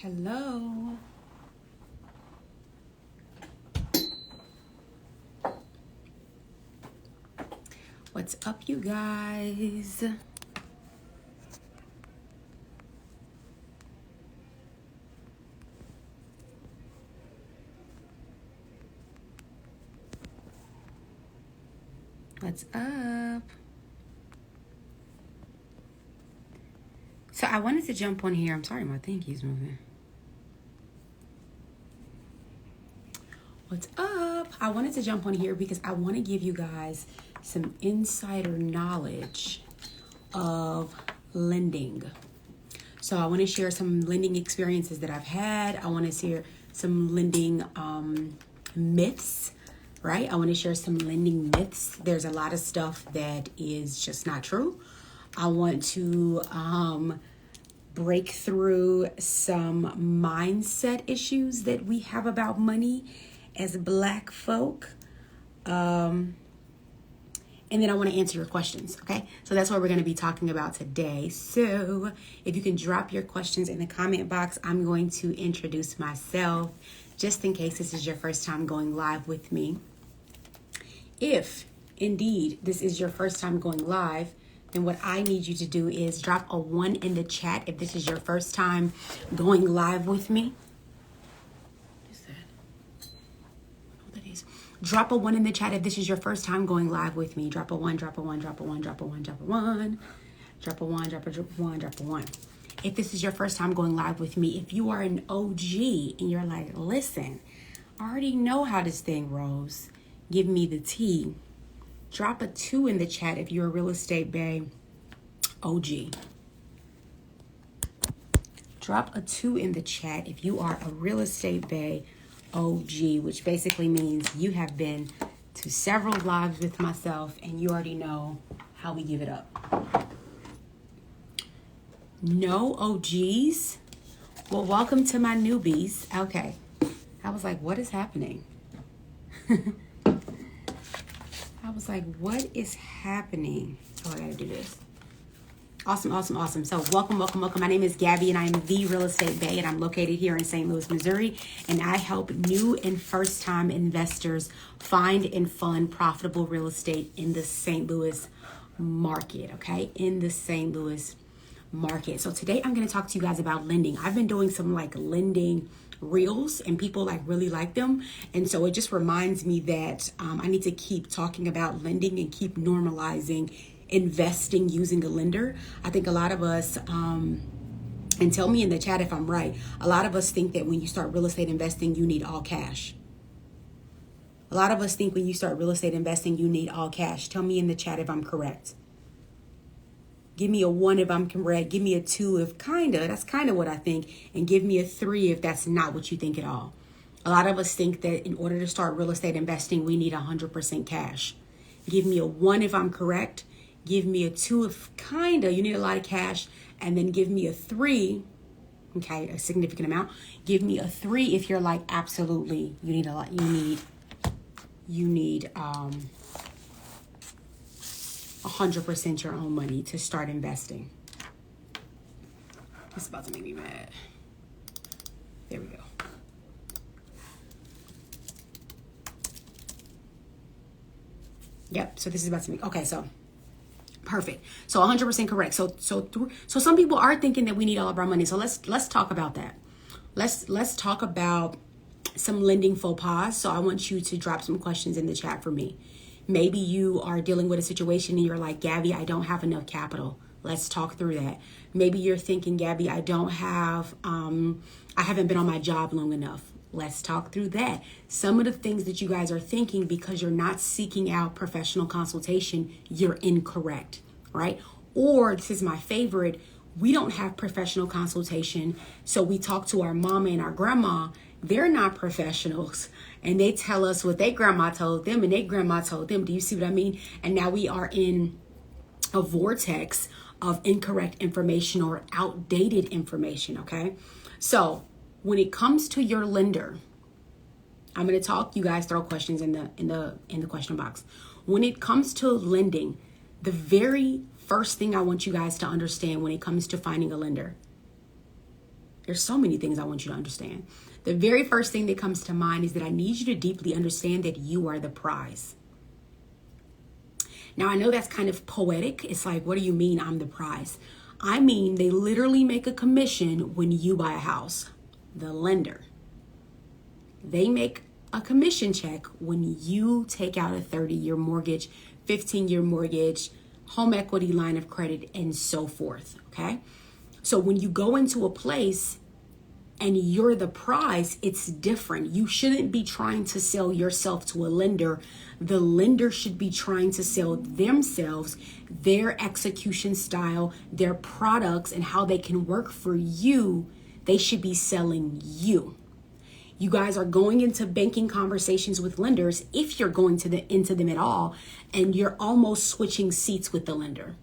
Hello. What's up, you guys? What's up? So I wanted to jump on here. I'm sorry, my thing keeps moving. What's up? I wanted to jump on here because I want to give you guys some insider knowledge of lending. So I want to share some lending experiences that I've had. I want to share some lending myths, right? I want to share some lending myths. There's a lot of stuff that is just not true. I want to break through some mindset issues that we have about money as Black folk. And then I want to answer your questions, okay? So that's what we're going to be talking about today. So if you can drop your questions in the comment box, I'm going to introduce myself just in case this is your first time going live with me. If indeed this is your first time going live, then what I need you to do is drop a 1 in the chat if this is your first time going live with me. Drop a 1 in the chat if this is your first time going live with me. Drop a 1, drop a 1, drop a 1, drop a 1, drop a 1. Drop a 1, drop a 1, drop a 1. If this is your first time going live with me, if you are an OG and you're like, listen, I already know how this thing rolls. Give me the tea. Drop a 2 in the chat if you're a Real Estate Bae OG. Drop a 2 in the chat if you are a Real Estate Bae OG, which basically means you have been to several lives with myself and you already know how we give it up. No OGs? Well, welcome to my newbies. Okay. I was like, what is happening? I was like, what is happening? Oh, I gotta do this. Awesome. So welcome. My name is Gabby and I am the Real Estate Bae and I'm located here in St. Louis, Missouri. And I help new and first time investors find and fund profitable real estate in the St. Louis market, okay? In the St. Louis market. So today I'm going to talk to you guys about lending. I've been doing some lending reels and people really like them. And so it just reminds me that I need to keep talking about lending and keep normalizing investing using a lender. I think a lot of us, and tell me in the chat if I'm right, a lot of us think that when you start real estate investing, you need all cash. A lot of us think when you start real estate investing, you need all cash. Tell me in the chat if I'm correct. Give me a 1 if I'm correct. Give me a 2 if that's kind of what I think. And give me a 3 if that's not what you think at all. A lot of us think that in order to start real estate investing, we need 100% cash. Give me a 1 if I'm correct. Give me a 2 if you need a lot of cash. And then give me a 3, okay, a significant amount. Give me a 3 if you're like, absolutely, you need a lot. You need 100% your own money to start investing. It's about to make me mad. There we go. Yep, so this is about to make, okay, so perfect. So 100% correct. So some people are thinking that we need all of our money. So let's talk about that. Let's talk about some lending faux pas. So I want you to drop some questions in the chat for me. Maybe you are dealing with a situation and you're like, Gabby, I don't have enough capital. Let's talk through that. Maybe you're thinking, Gabby, I haven't been on my job long enough. Let's talk through that. Some of the things that you guys are thinking because you're not seeking out professional consultation, you're incorrect, right? Or this is my favorite, we don't have professional consultation. So we talk to our mama and our grandma. They're not professionals. And they tell us what their grandma told them and their grandma told them. Do you see what I mean? And now we are in a vortex of incorrect information or outdated information, okay? So when it comes to your lender, I'm going to talk, you guys throw questions in the question box. When it comes to lending, the very first thing I want you guys to understand when it comes to finding a lender, There's so many things I want you to understand. The very first thing that comes to mind is that I need you to deeply understand that you are the prize. Now, I know that's kind of poetic. It's like, what do you mean I'm the prize? I mean, they literally make a commission when you buy a house. The lender. They make a commission check when you take out a 30-year mortgage, 15-year mortgage, home equity line of credit, and so forth, okay? So when you go into a place and you're the prize, it's different. You shouldn't be trying to sell yourself to a lender. The lender should be trying to sell themselves, their execution style, their products, and how they can work for you. They should be selling you. You guys are going into banking conversations with lenders, if you're going into them at all, and you're almost switching seats with the lender.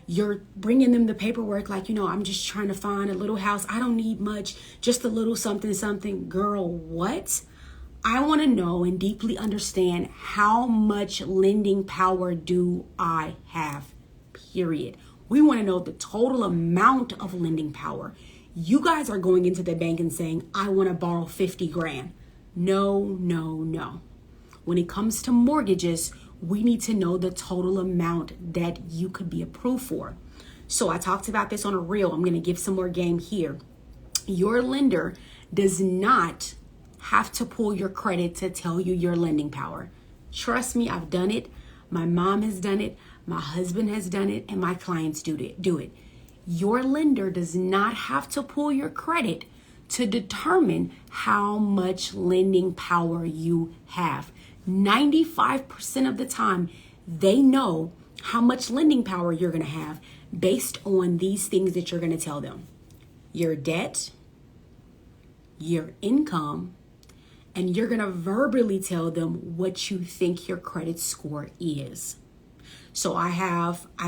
You're bringing them the paperwork like, I'm just trying to find a little house. I don't need much, just a little something. Girl, what? I want to know and deeply understand, how much lending power do I have? Period. We want to know the total amount of lending power. You guys are going into the bank and saying, I want to borrow 50 grand. No. When it comes to mortgages, we need to know the total amount that you could be approved for. So I talked about this on a reel. I'm going to give some more game here. Your lender does not have to pull your credit to tell you your lending power. Trust me, I've done it. My mom has done it. My husband has done it, and my clients do it. Your lender does not have to pull your credit to determine how much lending power you have. 95% of the time, they know how much lending power you're going to have based on these things that you're going to tell them. Your debt, your income, and you're going to verbally tell them what you think your credit score is. So I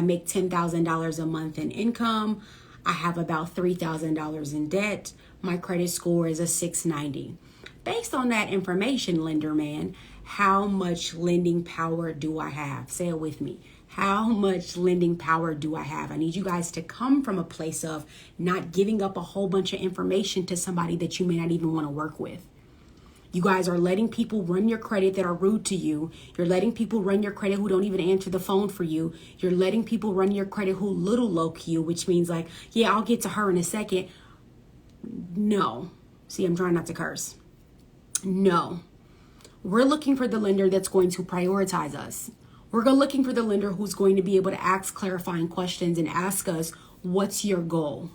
make $10,000 a month in income. I have about $3,000 in debt. My credit score is a 690. Based on that information, lender man, how much lending power do I have? Say it with me. How much lending power do I have? I need you guys to come from a place of not giving up a whole bunch of information to somebody that you may not even want to work with. You guys are letting people run your credit that are rude to you. You're letting people run your credit who don't even answer the phone for you. You're letting people run your credit who little loke you, which means like, yeah, I'll get to her in a second. No. See, I'm trying not to curse. No. We're looking for the lender that's going to prioritize us. We're looking for the lender who's going to be able to ask clarifying questions and ask us, what's your goal?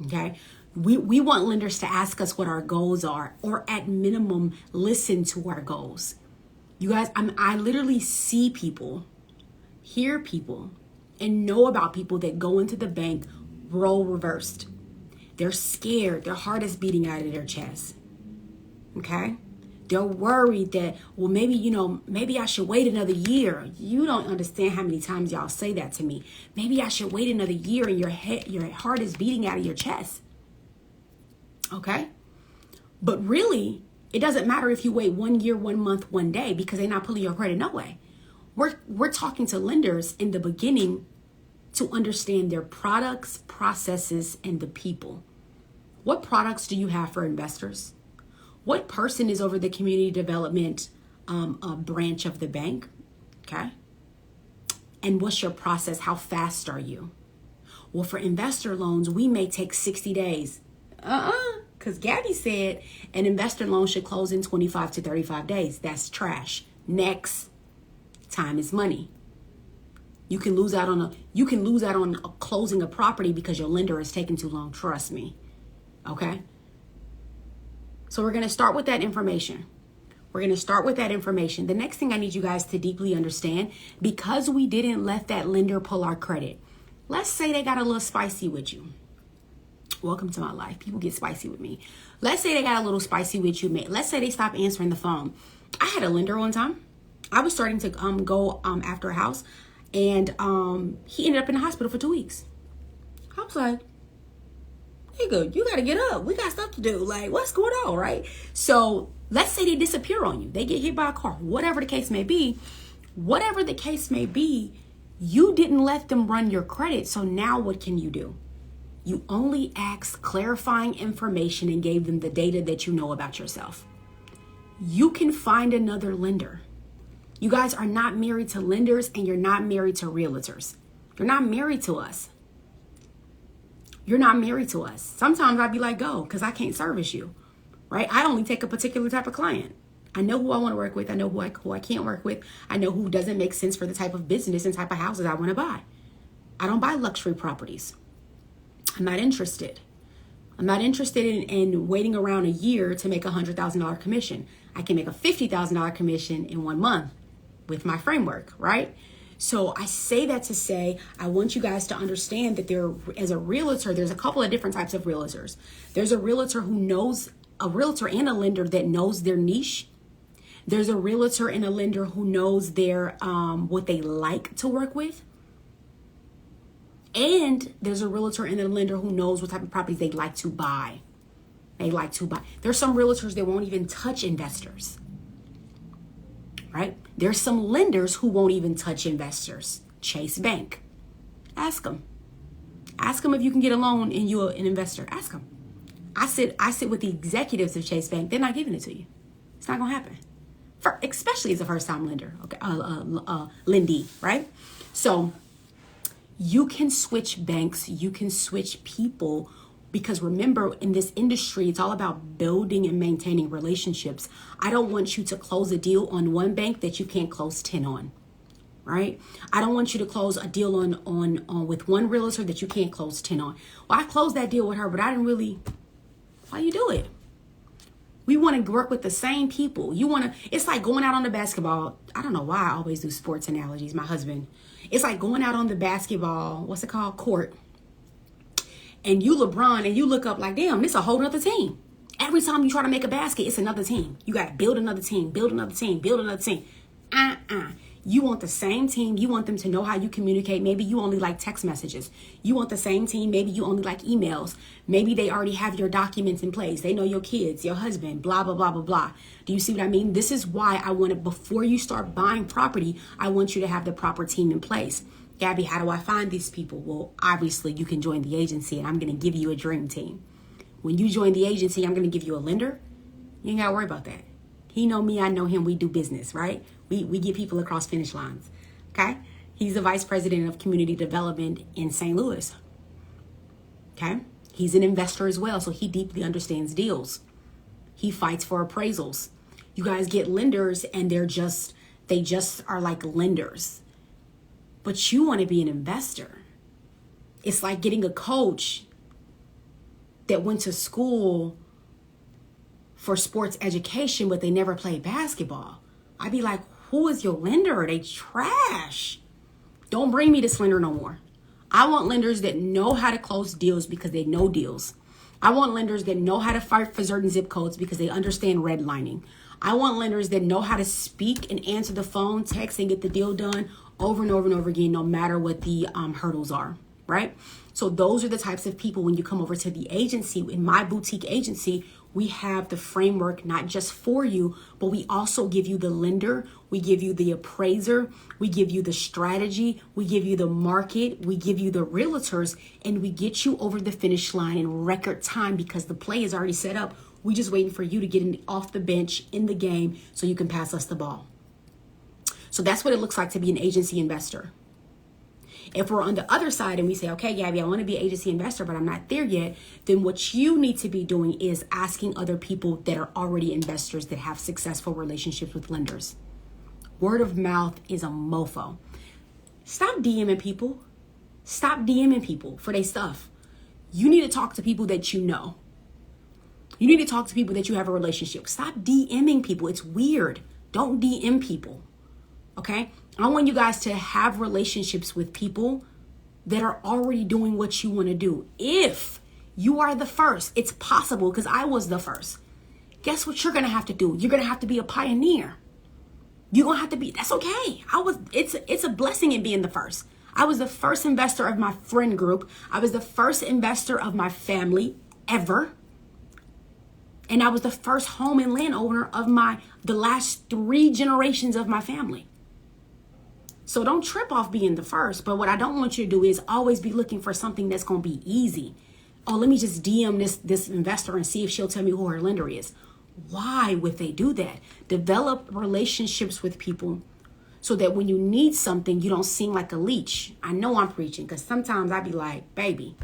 Okay? We want lenders to ask us what our goals are, or at minimum, listen to our goals. You guys, I literally see people, hear people, and know about people that go into the bank role reversed. They're scared. Their heart is beating out of their chest. Okay? They're worried that, well, maybe I should wait another year. You don't understand how many times y'all say that to me. Maybe I should wait another year, and your heart is beating out of your chest. Okay? But really, it doesn't matter if you wait 1 year, 1 month, 1 day, because they're not pulling your credit no way. We're talking to lenders in the beginning to understand their products, processes, and the people. What products do you have for investors? What person is over the community development branch of the bank? Okay? And what's your process? How fast are you? Well, for investor loans, we may take 60 days. Because Gabby said an investor loan should close in 25 to 35 days. That's trash. Next, time is money. You can lose out on closing a property because your lender is taking too long. Trust me. Okay? So we're going to start with that information. The next thing I need you guys to deeply understand, because we didn't let that lender pull our credit. Let's say they got a little spicy with you. Welcome to my life. People get spicy with me. Let's say they got a little spicy with you. Let's say they stop answering the phone. I had a lender one time. I was starting to go after a house, and he ended up in the hospital for 2 weeks. I was like, nigga, you got to get up. We got stuff to do. Like, what's going on, right? So let's say they disappear on you. They get hit by a car. Whatever the case may be, you didn't let them run your credit. So now what can you do? You only asked clarifying information and gave them the data that you know about yourself. You can find another lender. You guys are not married to lenders, and you're not married to realtors. You're not married to us. You're not married to us. Sometimes I'd be like, go, because I can't service you, right? I only take a particular type of client. I know who I want to work with. I know who I can't work with. I know who doesn't make sense for the type of business and type of houses I want to buy. I don't buy luxury properties. I'm not interested. I'm not interested in waiting around a year to make a $100,000 commission. I can make a $50,000 commission in 1 month with my framework, right? So I say that to say, I want you guys to understand that as a realtor, there's a couple of different types of realtors. There's a realtor and a lender that knows their niche. There's a realtor and a lender who knows their what they like to work with. And there's a realtor and a lender who knows what type of properties they like to buy. There's some realtors that won't even touch investors, right? There's some lenders who won't even touch investors. Chase Bank. Ask them. Ask them if you can get a loan and you're an investor. Ask them. I sit with the executives of Chase Bank. They're not giving it to you. It's not going to happen. Especially as a first-time lender, okay, lendee, right? So you can switch banks, you can switch people, because remember, in this industry, it's all about building and maintaining relationships. I don't want you to close a deal on one bank that you can't close 10 on, right? I don't want you to close a deal on with one realtor that you can't close 10 on. Well, I closed that deal with her, but I didn't really. Why you do it? We want to work with the same people. It's like going out on the basketball. I don't know why I always do sports analogies. My husband. It's like going out on the basketball, court. And you LeBron, and you look up like, damn, this a whole other team. Every time you try to make a basket, it's another team. You got to build another team, build another team, build another team. You want the same team. You want them to know how you communicate. Maybe you only like text messages. You want the same team. Maybe you only like emails. Maybe they already have your documents in place. They know your kids, your husband, blah, blah, blah, blah, blah. Do you see what I mean? This is why I want to, before you start buying property, I want you to have the proper team in place. Gabby, how do I find these people? Well, obviously you can join the agency, and I'm going to give you a dream team. When you join the agency, I'm going to give you a lender. You ain't got to worry about that. He know me, I know him. We do business, right? We get people across finish lines, okay? He's the vice president of community development in St. Louis, okay? He's an investor as well, so he deeply understands deals. He fights for appraisals. You guys get lenders, and they just are like lenders. But you want to be an investor. It's like getting a coach that went to school for sports education, but they never played basketball. I'd be like, who is your lender? They trash. Don't bring me this lender no more. I want lenders that know how to close deals because they know deals. I want lenders that know how to fight for certain zip codes because they understand redlining. I want lenders that know how to speak and answer the phone, text, and get the deal done over and over and over again, no matter what the hurdles are, right? So those are the types of people when you come over to the agency. In my boutique agency, we have the framework not just for you, but we also give you the lender, we give you the appraiser, we give you the strategy, we give you the market, we give you the realtors, and we get you over the finish line in record time because the play is already set up. We just waiting for you to get off the bench in the game so you can pass us the ball. So that's what it looks like to be an agency investor. If we're on the other side and we say, okay, Gabby, I want to be an agency investor, but I'm not there yet, then what you need to be doing is asking other people that are already investors that have successful relationships with lenders. Word of mouth is a mofo. Stop DMing people. Stop DMing people for their stuff. You need to talk to people that you know. You need to talk to people that you have a relationship. Stop DMing people. It's weird. Don't DM people. Okay? I want you guys to have relationships with people that are already doing what you want to do. If you are the first, it's possible because I was the first. Guess what you're going to have to do? You're going to have to be a pioneer. You're going to have to be, that's okay. It's a blessing in being the first. I was the first investor of my friend group. I was the first investor of my family ever. And I was the first home and land owner of the last 3 generations of my family. So don't trip off being the first. But what I don't want you to do is always be looking for something that's going to be easy. oh, let me just DM this investor and see if she'll tell me who her lender is. Why would they do that? Develop relationships with people so that when you need something, you don't seem like a leech. I know I'm preaching because sometimes I be like, baby.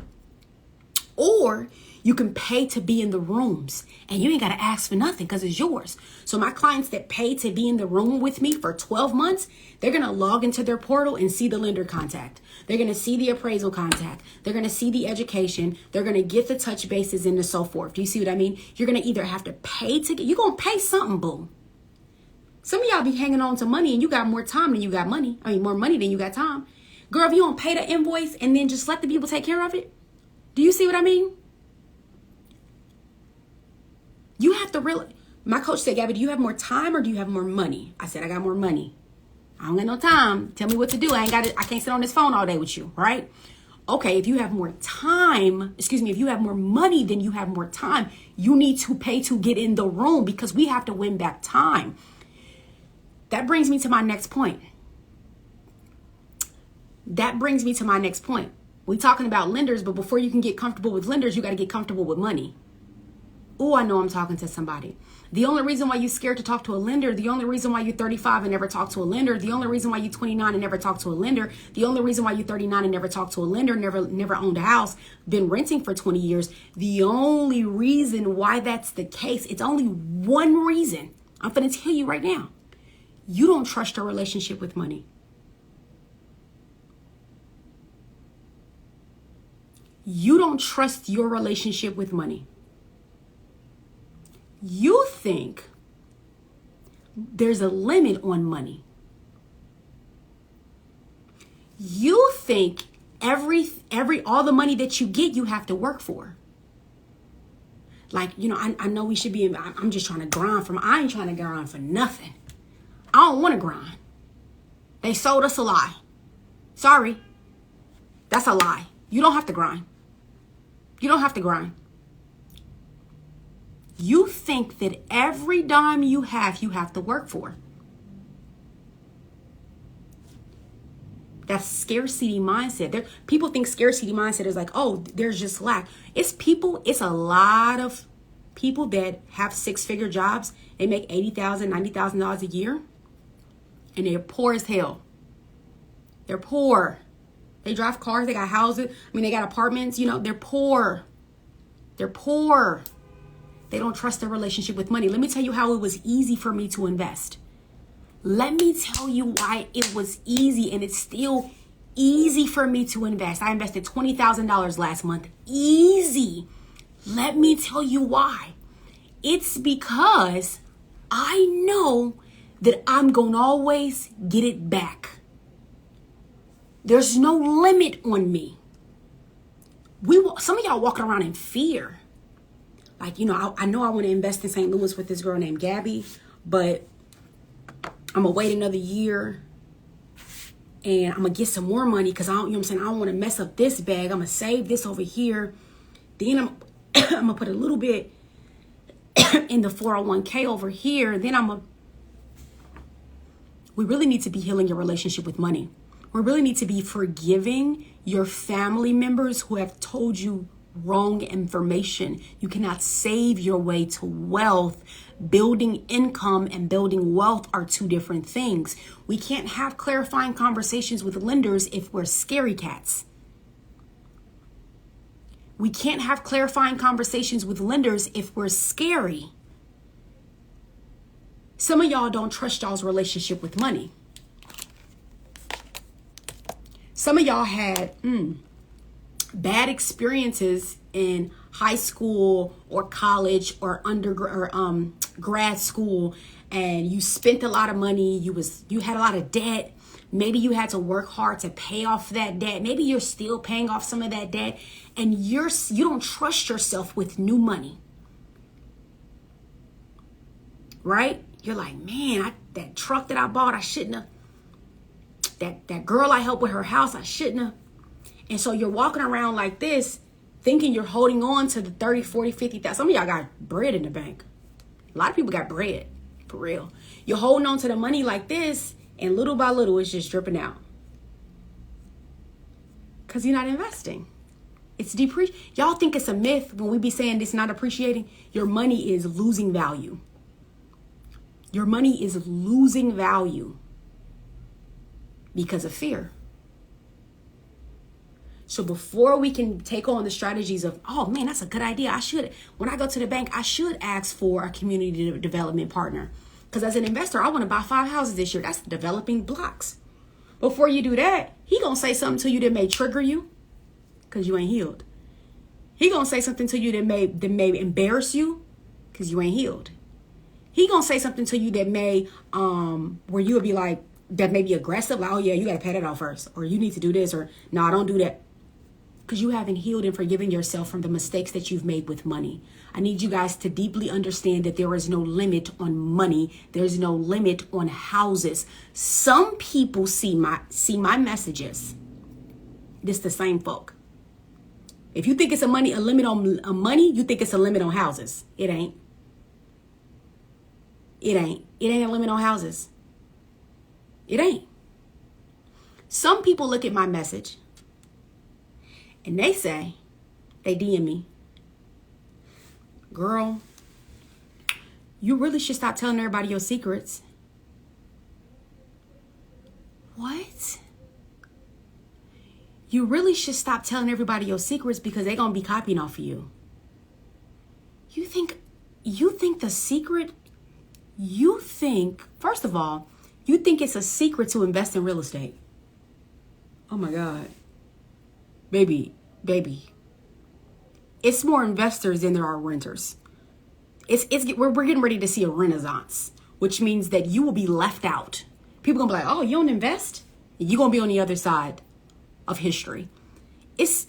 Or you can pay to be in the rooms and you ain't got to ask for nothing because it's yours. So my clients that pay to be in the room with me for 12 months, they're going to log into their portal and see the lender contact. They're going to see the appraisal contact. They're going to see the education. They're going to get the touch bases and so forth. Do you see what I mean? You're going to either have to pay to get, you're going to pay something, boo. Some of y'all be hanging on to money and you got more time than you got money. I mean, more money than you got time. Girl, if you don't pay the invoice and then just let the people take care of it. Do you see what I mean? You have to really, my coach said, Gabby, do you have more time or do you have more money? I said, I got more money. I don't got no time. Tell me what to do. I can't sit on this phone all day with you, right? Okay, if you have more time, if you have more money than you have more time, you need to pay to get in the room because we have to win back time. That brings me to my next point. We're talking about lenders, but before you can get comfortable with lenders, you got to get comfortable with money. Oh, I know I'm talking to somebody. The only reason why you're scared to talk to a lender, the only reason why you're 35 and never talk to a lender, the only reason why you're 29 and never talk to a lender, the only reason why you're 39 and never talk to a lender, never owned a house, been renting for 20 years, the only reason why that's the case, it's only one reason. I'm going to tell you right now. You don't trust your relationship with money. You don't trust your relationship with money. You think there's a limit on money. You think all the money that you get, you have to work for. Like, I know we should be, I'm just trying to grind I ain't trying to grind for nothing. I don't want to grind. They sold us a lie. Sorry. That's a lie. You don't have to grind. You don't have to grind. You think that every dime you have to work for. That's scarcity mindset. People think scarcity mindset is like, oh, there's just lack. It's a lot of people that have 6-figure jobs. They make $80,000, $90,000 a year. And they're poor as hell. They're poor. They drive cars. They got houses. They got apartments. They're poor. They're poor. They don't trust their relationship with money. Let me tell you how it was easy for me to invest. Let me tell you why it was easy, and it's still easy for me to invest. I invested $20,000 last month. Easy. Let me tell you why. It's because I know that I'm going to always get it back. There's no limit on me. Some of y'all walking around in fear. Like, I know I want to invest in St. Louis with this girl named Gabby, but I'm going to wait another year and I'm going to get some more money because I don't want to mess up this bag. I'm going to save this over here. Then I'm going to put a little bit in the 401k over here. Then we really need to be healing your relationship with money. We really need to be forgiving your family members who have told you wrong information. You cannot save your way to wealth. Building income and building wealth are two different things. We can't have clarifying conversations with lenders if we're scary cats. We can't have clarifying conversations with lenders if we're scary. Some of y'all don't trust y'all's relationship with money. Some of y'all had bad experiences in high school or college or undergrad or grad school, and you spent a lot of money. You had a lot of debt. Maybe you had to work hard to pay off that debt. Maybe you're still paying off some of that debt, and you don't trust yourself with new money. Right? You're like, man, that truck that I bought, I shouldn't have. That girl I helped with her house, I shouldn't have. And so you're walking around like this, thinking you're holding on to the 30, 40, 50,000. Some of y'all got bread in the bank. A lot of people got bread, for real. You're holding on to the money like this, and little by little, it's just dripping out. Because you're not investing. It's Y'all think it's a myth when we be saying it's not appreciating. Your money is losing value. Your money is losing value because of fear. So before we can take on the strategies of, oh man, that's a good idea. When I go to the bank, I should ask for a community development partner. Because as an investor, I want to buy 5 houses this year. That's developing blocks. Before you do that, he going to say something to you that may trigger you because you ain't healed. He going to say something to you that may embarrass you because you ain't healed. He going to say something to you that may, where you would be like, that may be aggressive. Like, oh yeah, you got to pay that off first. Or you need to do this. Or no, don't do that. Because you haven't healed and forgiven yourself from the mistakes that you've made with money. I need you guys to deeply understand that there is no limit on money. There's no limit on houses. Some people see my messages. This the same folk. If you think it's a limit on money, you think it's a limit on houses. It ain't. It ain't. It ain't a limit on houses. It ain't. Some people look at my message and they say, they DM me, girl, you really should stop telling everybody your secrets. What? You really should stop telling everybody your secrets because they're going to be copying off of you. You think the secret, first of all, you think it's a secret to invest in real estate. Oh my God. Baby. It's more investors than there are renters. We're getting ready to see a renaissance, which means that you will be left out. People gonna be like, oh, you don't invest? You're gonna be on the other side of history. It's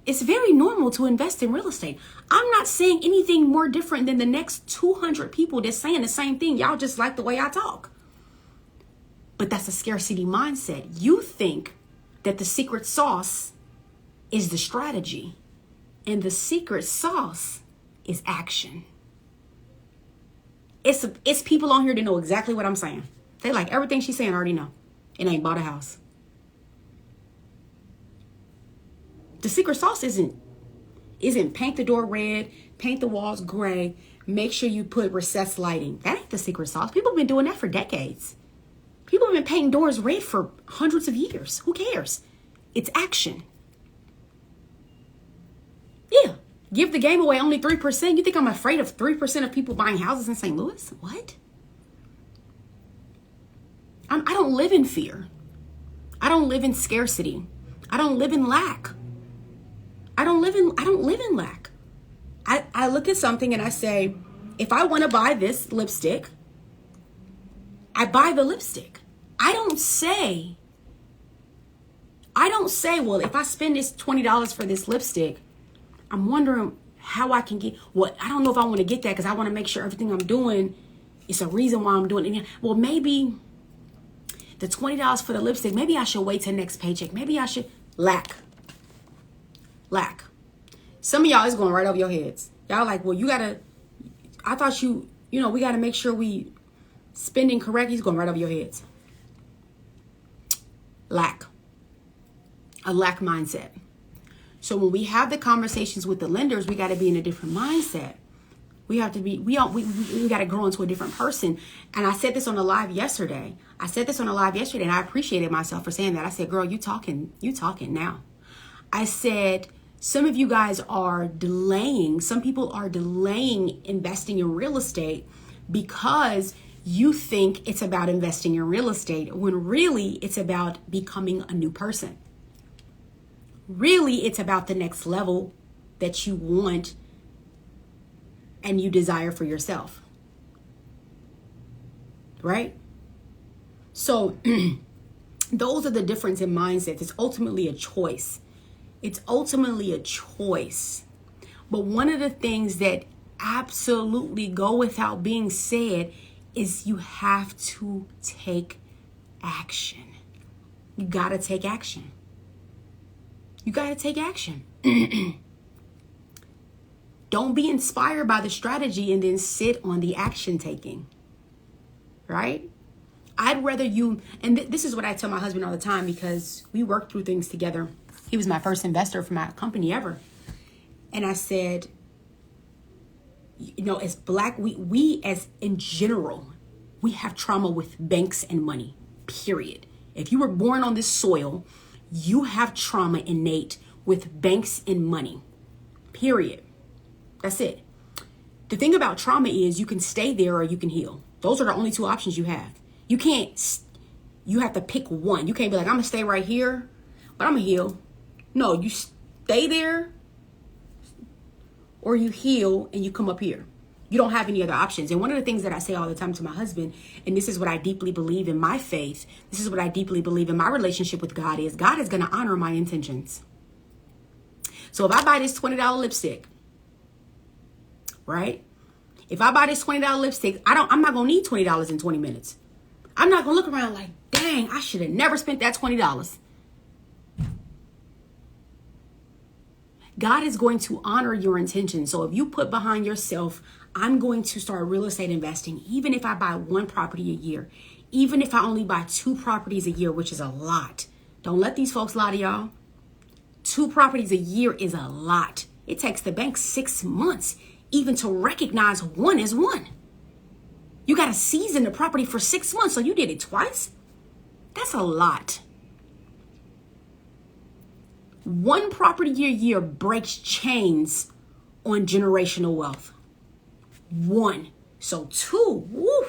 very normal to invest in real estate. I'm not saying anything more different than the next 200 people that's saying the same thing. Y'all just like the way I talk. But that's a scarcity mindset. You think that the secret sauce is the strategy, and the secret sauce is action. It's people on here that know exactly what I'm saying. They like everything she's saying, already know. And ain't bought a house. The secret sauce isn't paint the door red, paint the walls gray, make sure you put recessed lighting. That ain't the secret sauce. People have been doing that for decades. People have been painting doors red for hundreds of years. Who cares? It's action. Yeah. Give the game away only 3%. You think I'm afraid of 3% of people buying houses in St. Louis? What? I don't live in fear. I don't live in scarcity. I don't live in lack. I don't live in lack. I look at something and I say, if I want to buy this lipstick, I buy the lipstick. I don't say, well, if I spend this $20 for this lipstick, I'm wondering how I can get, I don't know if I want to get that because I want to make sure everything I'm doing is a reason why I'm doing it. Well, maybe the $20 for the lipstick, maybe I should wait till next paycheck. Maybe I should lack. Some of y'all is going right over your heads. Y'all like, well, I thought we got to make sure we spending correct. He's going right over your heads. A lack mindset. So when we have the conversations with the lenders, we got to be in a different mindset. We got to grow into a different person. And I said this on a live yesterday. And I appreciated myself for saying that. I said, girl, you talking now. I said, some of you guys are delaying. Some people are delaying investing in real estate because you think it's about investing in real estate when really it's about becoming a new person. Really, it's about the next level that you want and you desire for yourself. Right? So those are the difference in mindsets. It's ultimately a choice. But one of the things that absolutely go without being said is you have to take action. You got to take action. Don't be inspired by the strategy and then sit on the action taking. Right? I'd rather you, and this is what I tell my husband all the time because we work through things together. He was my first investor for my company ever. And I said, as Black, we as in general, we have trauma with banks and money, period. If you were born on this soil, you have trauma innate with banks and money, period. That's it. The thing about trauma is you can stay there or you can heal. Those are the only two options you have. You have to pick one. You can't be like, I'm going to stay right here, but I'm going to heal. No, you stay there or you heal and you come up here. You don't have any other options. And one of the things that I say all the time to my husband, and this is what I deeply believe in my faith, this is what I deeply believe in my relationship with God is going to honor my intentions. So if I buy this $20 lipstick, right? If I buy this $20 lipstick, I'm not going to need $20 in 20 minutes. I'm not going to look around like, dang, I should have never spent that $20. God is going to honor your intentions. So if you put behind yourself, I'm going to start real estate investing, even if I buy one property a year, even if I only buy 2 properties a year, which is a lot. Don't let these folks lie to y'all. 2 properties a year is a lot. It takes the bank 6 months even to recognize one as one. You got to season the property for 6 months, so you did it twice. That's a lot. 1 property a year breaks chains on generational wealth. 1. So 2, woo,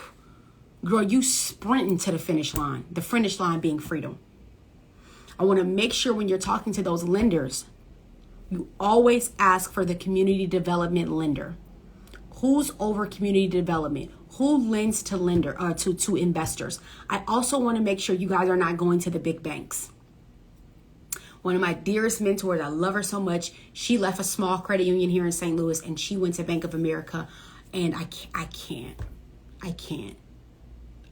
girl, you sprinting to the finish line. The finish line being freedom. I want to make sure when you're talking to those lenders, you always ask for the community development lender. Who's over community development? Who lends to to investors? I also want to make sure you guys are not going to the big banks. One of my dearest mentors, I love her so much. She left a small credit union here in St. Louis and she went to Bank of America. And I can't.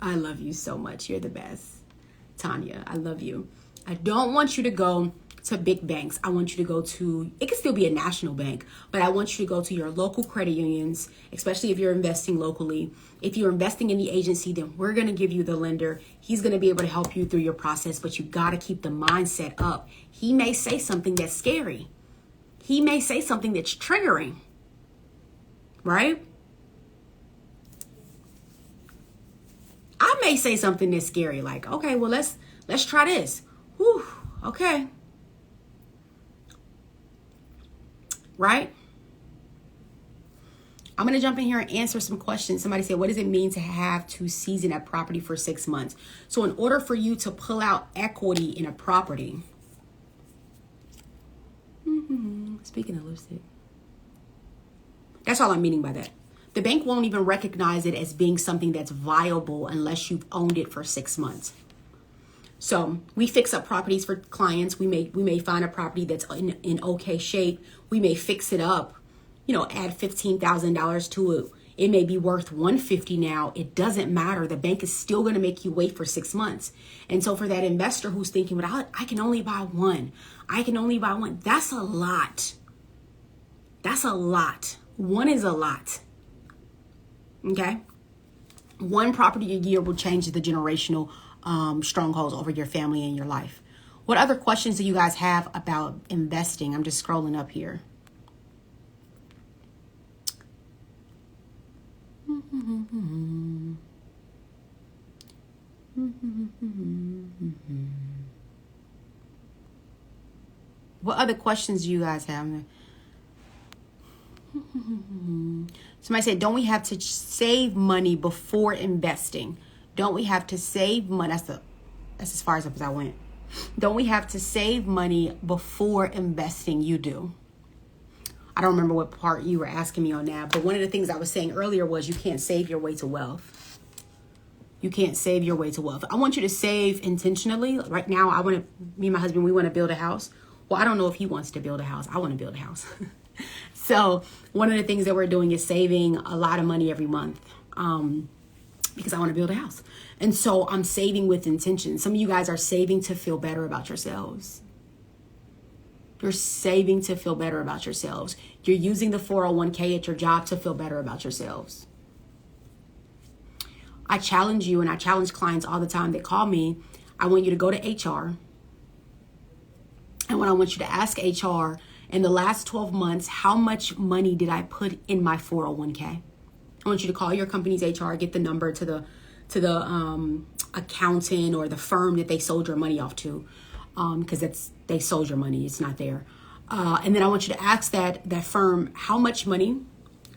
I love you so much. You're the best. Tanya, I love you. I don't want you to go to big banks. I want you to go to, it could still be a national bank, but I want you to go to your local credit unions, especially if you're investing locally. If you're investing in the agency, then we're going to give you the lender. He's going to be able to help you through your process, but you got to keep the mindset up. He may say something that's scary. He may say something that's triggering, right? I may say something that's scary, like, okay, well, let's try this. Whew, okay. Right? I'm going to jump in here and answer some questions. Somebody said, what does it mean to have to season a property for 6 months? So in order for you to pull out equity in a property, speaking of lipstick, that's all I'm meaning by that. The bank won't even recognize it as being something that's viable unless you've owned it for 6 months. So we fix up properties for clients. We may find a property that's in okay shape. We may fix it up, add $15,000 to it. It may be worth $150 now. It doesn't matter. The bank is still going to make you wait for 6 months. And so for that investor who's thinking, well, I can only buy one. That's a lot. That's a lot. One is a lot. Okay? 1 property a year will change the generational strongholds over your family and your life. What other questions do you guys have about investing? I'm just scrolling up here. What other questions do you guys have? Somebody said, don't we have to save money before investing? Don't we have to save money? That's as far as I went. Don't we have to save money before investing? You do. I don't remember what part you were asking me on that, but one of the things I was saying earlier was you can't save your way to wealth. You can't save your way to wealth. I want you to save intentionally. Right now, me and my husband, we want to build a house. Well, I don't know if he wants to build a house. I want to build a house. So one of the things that we're doing is saving a lot of money every month because I want to build a house. And so I'm saving with intention. Some of you guys are saving to feel better about yourselves. You're saving to feel better about yourselves. You're using the 401k at your job to feel better about yourselves. I challenge you, and I challenge clients all the time that call me. I want you to go to HR And what I want you to ask HR, in the last 12 months, how much money did I put in my 401k? I want you to call your company's HR, get the number to the accountant or the firm that they sold your money off to, because they sold your money, it's not there. And then I want you to ask that firm, how much money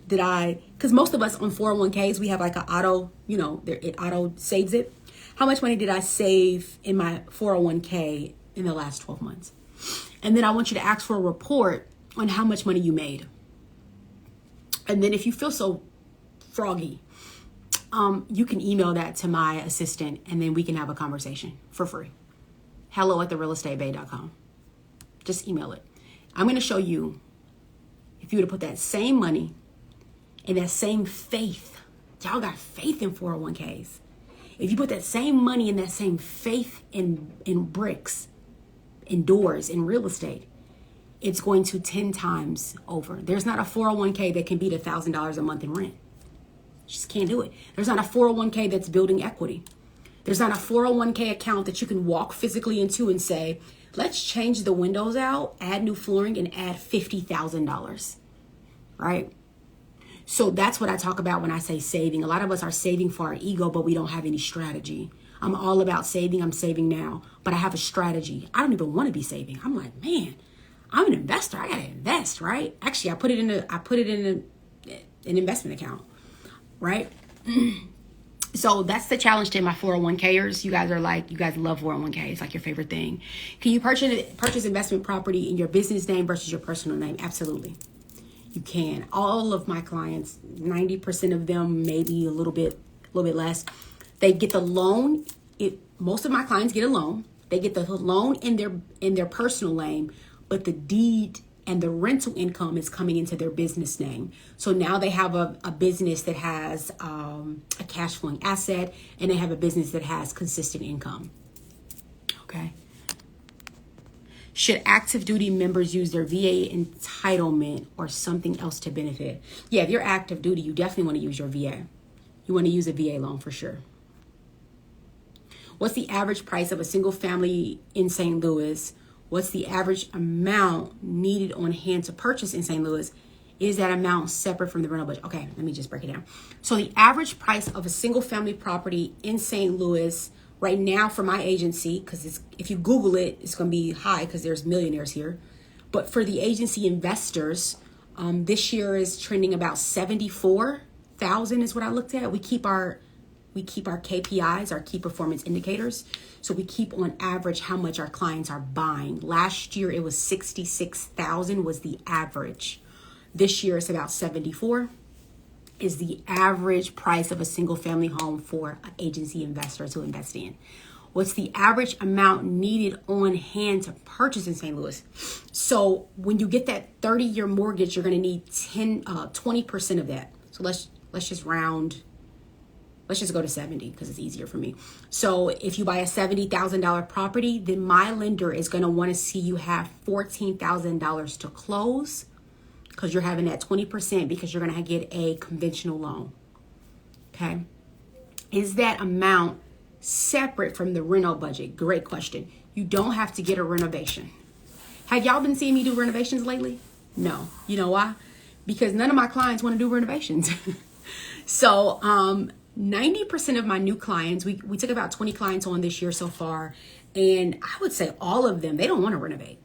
did I, because most of us on 401ks, we have like an auto, it auto saves it. How much money did I save in my 401k in the last 12 months? And then I want you to ask for a report on how much money you made. And then if you feel so froggy, you can email that to my assistant, and then we can have a conversation for free. hello@therealestatebae.com. Just email it. I'm going to show you, if you were to put that same money and that same faith, y'all got faith in 401ks. If you put that same money and that same faith in bricks, in doors, in real estate, it's going to 10 times over. There's not a 401k that can beat $1,000 a month in rent. Just can't do it. There's not a 401k that's building equity. There's not a 401k account that you can walk physically into and say, let's change the windows out, add new flooring, and add $50,000, right? So that's what I talk about when I say saving. A lot of us are saving for our ego, but we don't have any strategy. I'm all about saving. I'm saving now, but I have a strategy. I don't even want to be saving. I'm like, man, I'm an investor. I got to invest, right? Actually, I put it in an investment account, right? So that's the challenge to my 401kers. You guys love 401k. It's like your favorite thing. Can you purchase investment property in your business name versus your personal name? Absolutely. You can. All of my clients, 90% of them, maybe a little bit less, they get the loan. Most of my clients get a loan. They get the loan in their personal name, but the deed and the rental income is coming into their business name. So now they have a business that has a cash flowing asset, and they have a business that has consistent income. Okay. Should active duty members use their VA entitlement or something else to benefit? Yeah, if you're active duty, you definitely want to use your VA. You want to use a VA loan for sure. What's the average price of a single family in St. Louis? What's the average amount needed on hand to purchase in St. Louis? Is that amount separate from the rental budget? Okay, let me just break it down. So the average price of a single family property in St. Louis right now for my agency, because if you Google it, it's going to be high because there's millionaires here. But for the agency investors, this year is trending about 74,000 is what I looked at. We keep our KPIs, our key performance indicators. So we keep on average how much our clients are buying. Last year, it was 66,000 was the average. This year, it's about 74 is the average price of a single family home for an agency investor to invest in. What's the average amount needed on hand to purchase in St. Louis? So when you get that 30-year mortgage, you're going to need 20% of that. So let's just round. Let's just go to 70 because it's easier for me. So if you buy a $70,000 property, then my lender is going to want to see you have $14,000 to close, because you're having that 20% because you're going to get a conventional loan. Okay. Is that amount separate from the rental budget? Great question. You don't have to get a renovation. Have y'all been seeing me do renovations lately? No. You know why? Because none of my clients want to do renovations. So, 90% of my new clients, we took about 20 clients on this year so far, and I would say all of them, they don't want to renovate.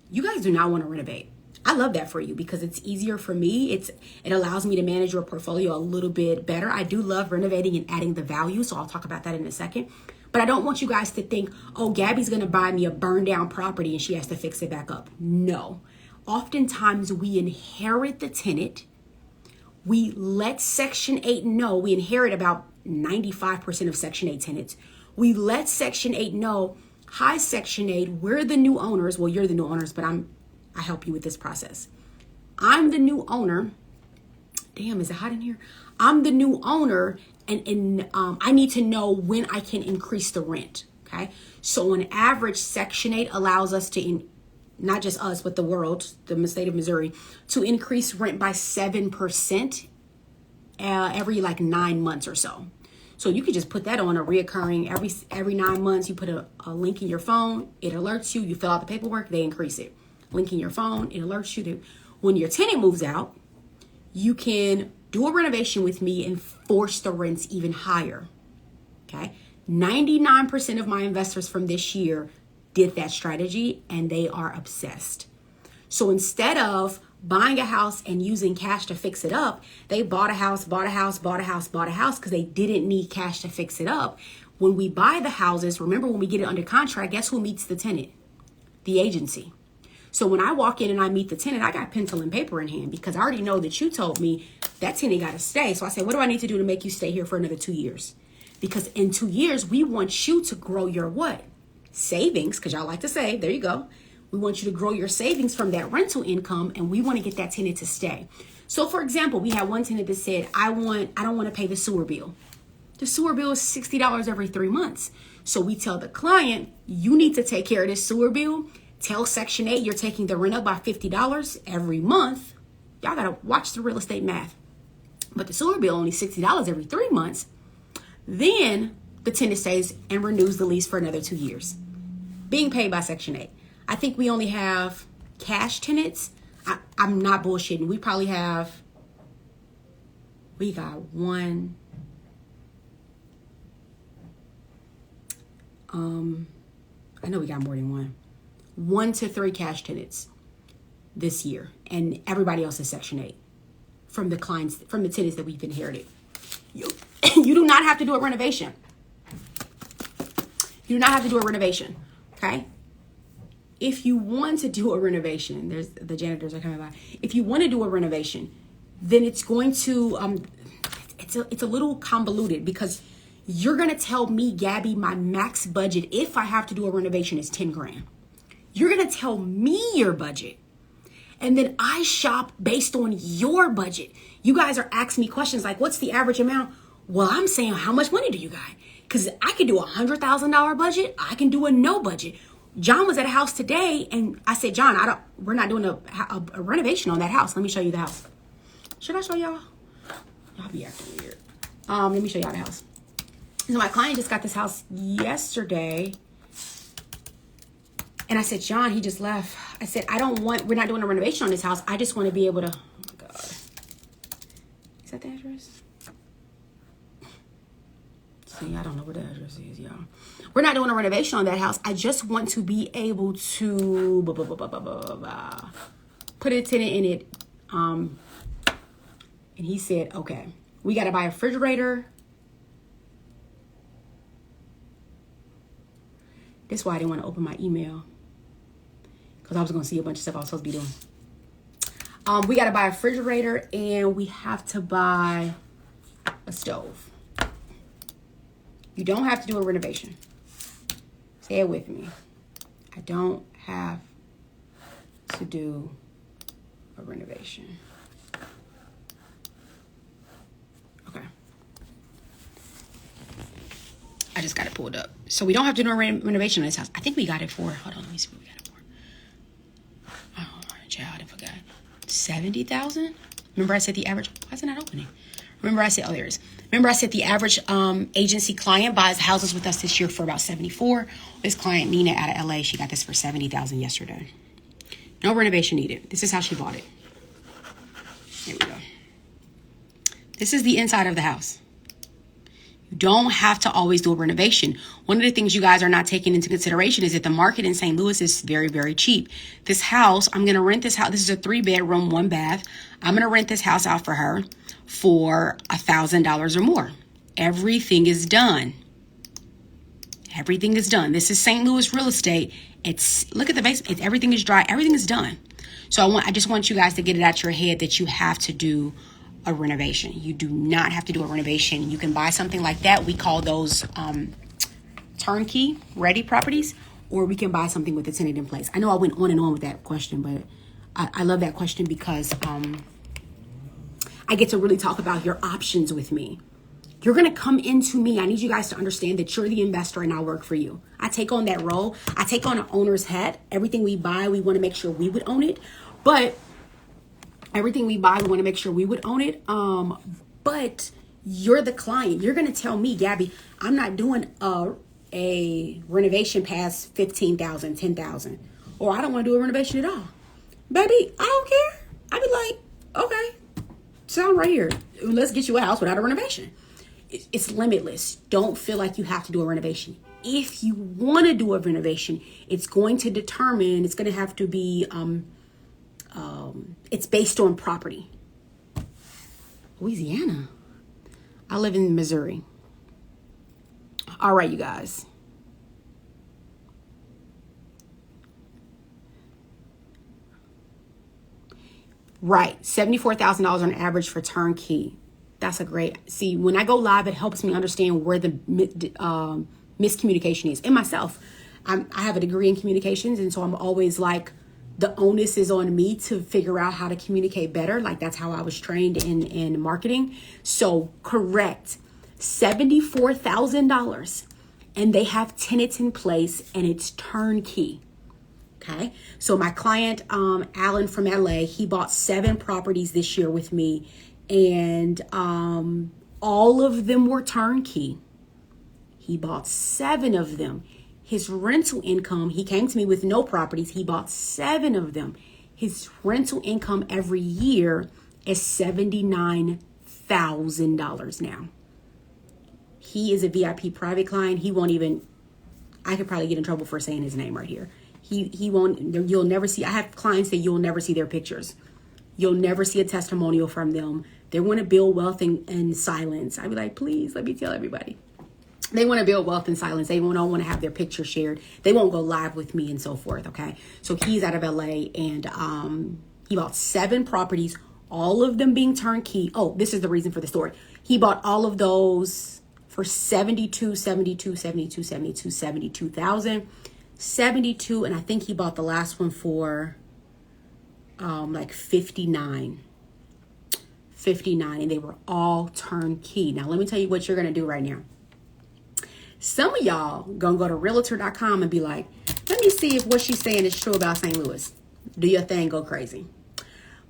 You guys do not want to renovate. I love that for you because it's easier for me. It allows me to manage your portfolio a little bit better. I do love renovating and adding the value, so I'll talk about that in a second. But I don't want you guys to think, oh, Gabby's going to buy me a burned down property and she has to fix it back up. No. Oftentimes we inherit the tenant. We let Section 8 know. We inherit about 95% of Section 8 tenants. We let Section 8 know, hi, Section 8, we're the new owners. Well, you're the new owners, but I help you with this process. I'm the new owner. Damn, is it hot in here? I'm the new owner, and I need to know when I can increase the rent, okay? So on average, Section 8 allows us to, not just us, but the world, the state of Missouri, to increase rent by 7% every 9 months or so. So you could just put that on a reoccurring every 9 months. You put a link in your phone, it alerts you. You fill out the paperwork, they increase it. Link in your phone, it alerts you to when your tenant moves out. You can do a renovation with me and force the rents even higher. Okay, 99% of my investors from this year did that strategy, and they are obsessed. So instead of buying a house and using cash to fix it up, they bought a house because they didn't need cash to fix it up. When we buy the houses, remember when we get it under contract, guess who meets the tenant? The agency. So when I walk in and I meet the tenant, I got pencil and paper in hand because I already know that you told me that tenant got to stay. So I say, what do I need to do to make you stay here for another 2 years? Because in 2 years, we want you to grow your what? Savings, because y'all like to save. There you go. We want you to grow your savings from that rental income, and we want to get that tenant to stay. So for example, we had one tenant that said, I don't want to pay the sewer bill. The sewer bill is $60 every 3 months. So we tell the client, you need to take care of this sewer bill. Tell Section 8 you're taking the rent up by $50 every month. Y'all got to watch the real estate math. But the sewer bill only $60 every 3 months. Then the tenant stays and renews the lease for another 2 years, being paid by Section 8. I think we only have cash tenants. I'm not bullshitting. We got one. I know we got more than one. 1 to 3 cash tenants this year, and everybody else is Section 8 from the clients, from the tenants that we've inherited. You do not have to do a renovation. You do not have to do a renovation, okay? If you want to do a renovation, there's the janitors are coming by. If you want to do a renovation, then it's going to, it's a little convoluted because you're going to tell me, Gabby, my max budget, if I have to do a renovation, is 10 grand. You're going to tell me your budget. And then I shop based on your budget. You guys are asking me questions like, what's the average amount? Well, I'm saying, how much money do you got? Because I could do a $100,000 budget. I can do a no budget. John was at a house today, and I said, John, we're not doing a renovation on that house. Let me show you the house. Should I show y'all? Y'all be acting weird. Let me show y'all the house. So my client just got this house yesterday. And I said, John, he just left. I said, we're not doing a renovation on this house. I just want to be able to, oh my God. Is that the address? See, I don't know what the address is, y'all. We're not doing a renovation on that house. I just want to be able to put a tenant in it. And he said, okay, we got to buy a refrigerator. That's why I didn't want to open my email, because I was going to see a bunch of stuff I was supposed to be doing. We got to buy a refrigerator, and we have to buy a stove. You don't have to do a renovation. Say it with me. I don't have to do a renovation. Okay. I just got it pulled up. So we don't have to do a renovation on this house. I think we got it for, hold on, let me see what we got it for. Oh, child, I forgot. 70,000? Remember I said the average, why is it not opening? Remember I said, oh, there it is. Remember I said the average agency client buys houses with us this year for about 74. This client, Nina, out of LA, she got this for 70,000 yesterday. No renovation needed. This is how she bought it. There we go. This is the inside of the house. You don't have to always do a renovation. One of the things you guys are not taking into consideration is that the market in St. Louis is very, very cheap. This house, I'm going to rent this house. This is a 3-bedroom, 1 bath. I'm going to rent this house out for her for $1,000 or more. Everything is done. Everything is done. This is St. Louis real estate. Look at the basement. Everything is dry. Everything is done. So I just want you guys to get it out your head that you have to do a renovation. You do not have to do a renovation. You can buy something like that. We call those turnkey ready properties, or we can buy something with a tenant in place. I know I went on and on with that question, but I love that question because I get to really talk about your options with me. You're going to come into me. I need you guys to understand that you're the investor and I work for you. I take on that role. I take on an owner's hat. Everything we buy, we want to make sure we would own it. But everything we buy, we want to make sure we would own it. But You're the client. You're going to tell me, Gabby, I'm not doing a renovation past 15,000, 10,000, or I don't want to do a renovation at all. Baby, I don't care. I'd be like, okay, sound right here. Let's get you a house without a renovation. It's limitless. Don't feel like you have to do a renovation. If you want to do a renovation, it's going to determine, it's going to have to be, it's based on property. Louisiana. I live in Missouri. All right, you guys. Right. $74,000 on average for turnkey. That's a great, see, when I go live, it helps me understand where the miscommunication is. And myself, I have a degree in communications. And so I'm always like, the onus is on me to figure out how to communicate better. Like that's how I was trained in marketing. So correct, $74,000 and they have tenants in place and it's turnkey. Okay. So my client, Alan from LA, he bought 7 properties this year with me and all of them were turnkey. He bought 7 of them. His rental income, he came to me with no properties. He bought 7 of them. His rental income every year is $79,000 now. He is a VIP private client. He won't even, I could probably get in trouble for saying his name right here. He won't, you'll never see, I have clients that you'll never see their pictures. You'll never see a testimonial from them. They want to build wealth in silence. I'd be like, please, let me tell everybody. They want to build wealth in silence. They don't want to have their picture shared. They won't go live with me and so forth. Okay. So he's out of LA and he bought 7 properties, all of them being turnkey. Oh, this is the reason for the story. He bought all of those for 72,000. And I think he bought the last one for like 59. And they were all turnkey. Now, let me tell you what you're going to do right now. Some of y'all gonna go to realtor.com and be like, let me see if what she's saying is true about St. Louis. Do your thing, go crazy.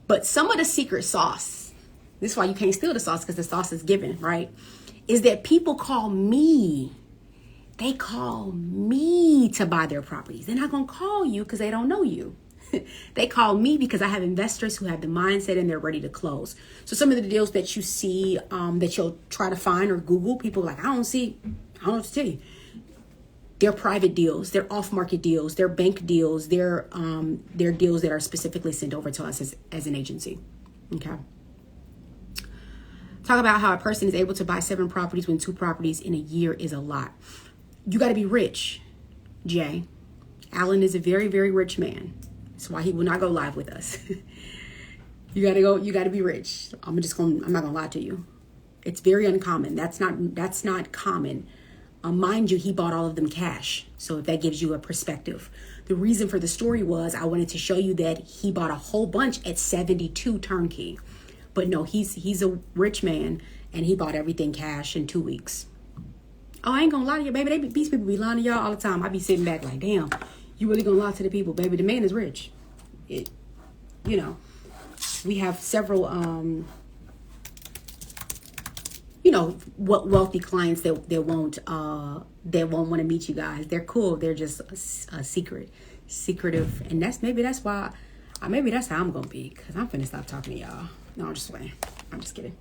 But some of the secret sauce, this is why you can't steal the sauce because the sauce is given, right? Is that people call me. They call me to buy their properties. They're not gonna call you because they don't know you. They call me because I have investors who have the mindset and they're ready to close. So some of the deals that you see that you'll try to find or Google, people are like, I don't know what to tell you. They're private deals, they're off-market deals, they're bank deals, they're deals that are specifically sent over to us as an agency. Okay. Talk about how a person is able to buy 7 properties when 2 properties in a year is a lot. You got to be rich, Jay. Alan is a very, very rich man. That's why he will not go live with us. You got to be rich. I'm not gonna lie to you. It's very uncommon. That's not common. Mind you, he bought all of them cash. So if that gives you a perspective. The reason for the story was I wanted to show you that he bought a whole bunch at 72 turnkey. But no, he's a rich man and he bought everything cash in 2 weeks. Oh, I ain't gonna lie to you, baby. These people be lying to y'all all the time. I be sitting back like, damn, you really gonna lie to the people, baby? The man is rich. We have several wealthy clients that won't want to meet you guys. They're cool. They're just secretive, and that's how I'm gonna be, because I'm finna stop talking to y'all. No, I'm just playing. I'm just kidding.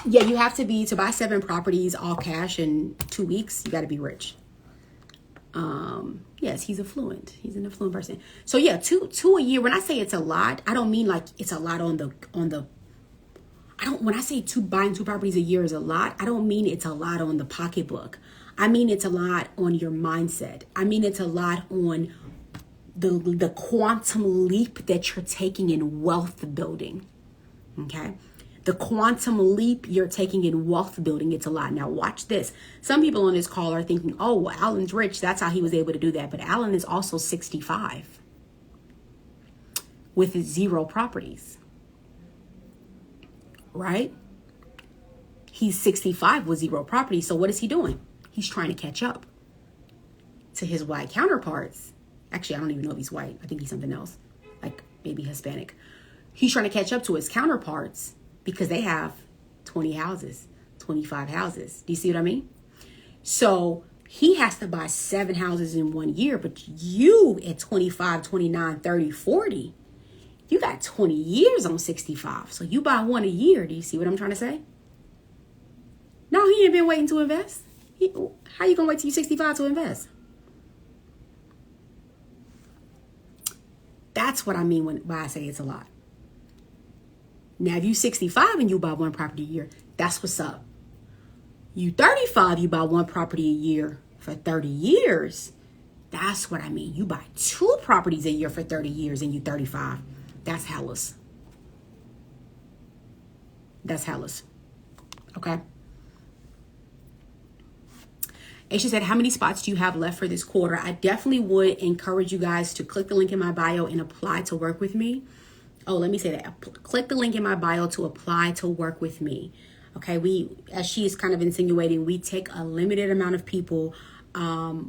Yeah, you have to buy 7 properties all cash in 2 weeks. You got to be rich. Yes, he's affluent. He's an affluent person. So yeah, two a year. When I say it's a lot, I don't mean like it's a lot when I say buying 2 properties a year is a lot, I don't mean it's a lot on the pocketbook. I mean it's a lot on your mindset. I mean it's a lot on the quantum leap that you're taking in wealth building. Okay? The quantum leap you're taking in wealth building, it's a lot. Now watch this. Some people on this call are thinking, oh, well, Alan's rich. That's how he was able to do that. But Alan is also 65 with 0 properties. Right? He's 65 with 0 properties. So what is he doing? He's trying to catch up to his white counterparts. Actually, I don't even know if he's white. I think he's something else, like maybe Hispanic. He's trying to catch up to his counterparts because they have 20 houses, 25 houses. Do you see what I mean? So he has to buy 7 houses in 1 year, but you at 25, 29, 30, 40, you got 20 years on 65. So you buy 1 a year. Do you see what I'm trying to say? No, he ain't been waiting to invest. How you going to wait till you're 65 to invest? That's what I mean when I say it's a lot. Now, if you 65 and you buy 1 property a year, that's what's up. You 35, you buy 1 property a year for 30 years. That's what I mean. You buy 2 properties a year for 30 years and you 35. That's hellas. That's hellas. Okay. And she said, how many spots do you have left for this quarter? I definitely would encourage you guys to click the link in my bio and apply to work with me. Oh, let me say that. Click the link in my bio to apply to work with me. Okay, as she is kind of insinuating, we take a limited amount of people.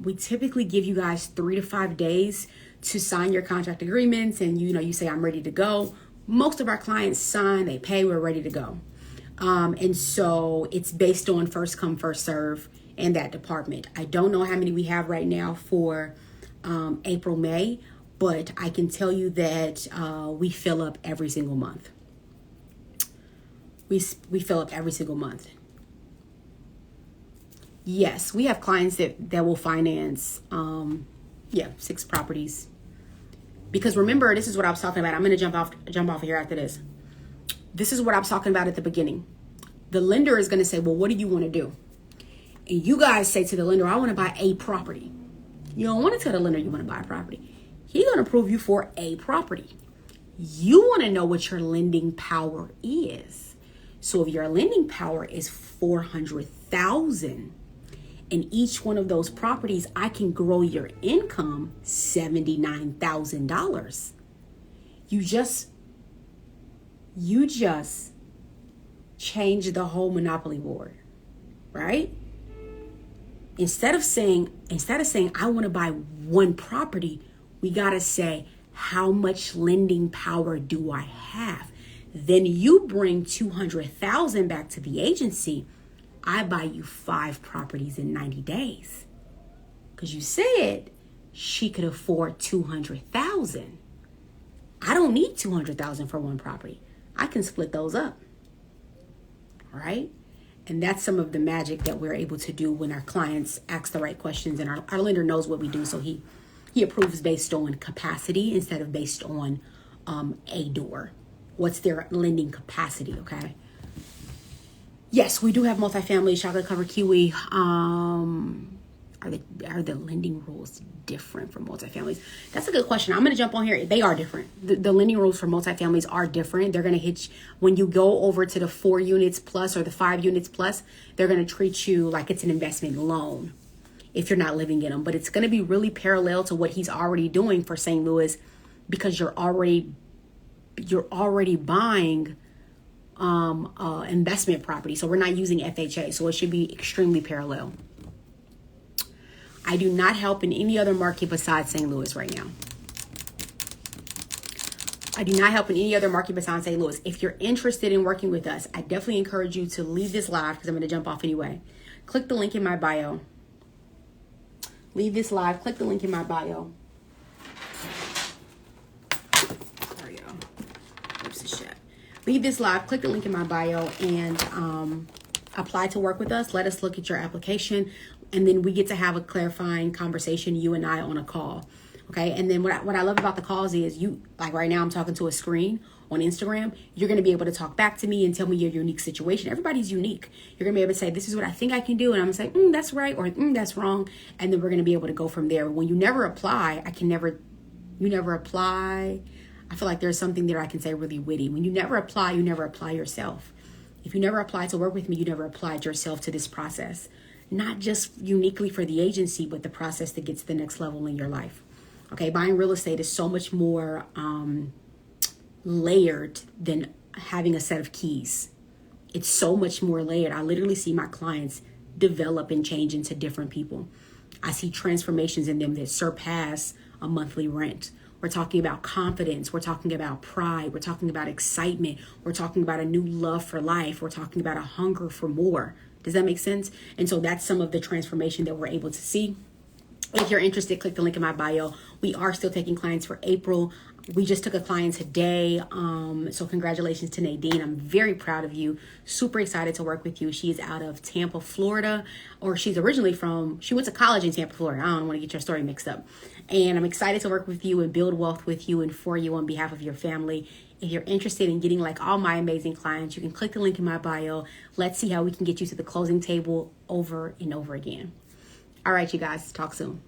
We typically give you guys 3 to 5 days to sign your contract agreements. And, you say, I'm ready to go. Most of our clients sign, they pay, we're ready to go. And so it's based on first come, first serve in that department. I don't know how many we have right now for April, May, but I can tell you that we fill up every single month. We fill up every single month. Yes, we have clients that will finance 6 properties. Because remember, this is what I was talking about. I'm going to jump off here after this. This is what I was talking about at the beginning. The lender is going to say, well, what do you want to do? And you guys say to the lender, I want to buy a property. You don't want to tell the lender you want to buy a property. He's going to approve you for a property. You want to know what your lending power is. So if your lending power is $400,000, and each one of those properties, I can grow your income $79,000. You just change the whole monopoly board, right? Instead of saying I want to buy 1 property, we got to say, how much lending power do I have? Then you bring $200,000 back to the agency. I buy you 5 properties in 90 days. Because you said she could afford $200,000. I don't need $200,000 for 1 property. I can split those up. All right? And that's some of the magic that we're able to do when our clients ask the right questions, and our lender knows what we do. So he approves based on capacity instead of based on a door. What's their lending capacity, okay? Yes, we do have multifamily, chocolate covered kiwi. Are the lending rules different for multifamilies? That's a good question. I'm going to jump on here. They are different. The lending rules for multifamilies are different. They're going to hit you, when you go over to the 4 units plus or the 5 units plus, they're going to treat you like it's an investment loan if you're not living in them. But it's going to be really parallel to what he's already doing for St. Louis, because you're already buying investment property. So we're not using FHA. So it should be extremely parallel. I do not help in any other market besides St. Louis right now. I do not help in any other market besides St. Louis. If you're interested in working with us, I definitely encourage you to leave this live, because I'm going to jump off anyway. Click the link in my bio. Leave this live. Click the link in my bio. There we go. Oops, the shit. Leave this live. Click the link in my bio and apply to work with us. Let us look at your application. And then we get to have a clarifying conversation, you and I, on a call. Okay. And then what I love about the calls is like right now, I'm talking to a screen on Instagram. You're going to be able to talk back to me and tell me your unique situation. Everybody's unique. You're going to be able to say, this is what I think I can do. And I'm going to say, that's right. Or that's wrong. And then we're going to be able to go from there. When you never apply, you never apply. I feel like there's something there I can say really witty. When you never apply yourself. If you never apply to work with me, you never applied yourself to this process. Not just uniquely for the agency, but the process that gets to the next level in your life. Okay, buying real estate is so much more layered than having a set of keys. It's so much more layered. I literally see my clients develop and change into different people. I see transformations in them that surpass a monthly rent We're talking about confidence. We're talking about pride. We're talking about excitement. We're talking about a new love for life. We're talking about a hunger for more. Does that make sense? And so that's some of the transformation that we're able to see. If you're interested, click the link in my bio. We are still taking clients for April. We just took a client today. So congratulations to Nadine. I'm very proud of you. Super excited to work with you. She's out of Tampa, Florida, or she's originally she went to college in Tampa, Florida. I don't want to get your story mixed up. And I'm excited to work with you and build wealth with you and for you on behalf of your family. If you're interested in getting like all my amazing clients, you can click the link in my bio. Let's see how we can get you to the closing table over and over again. All right, you guys, talk soon.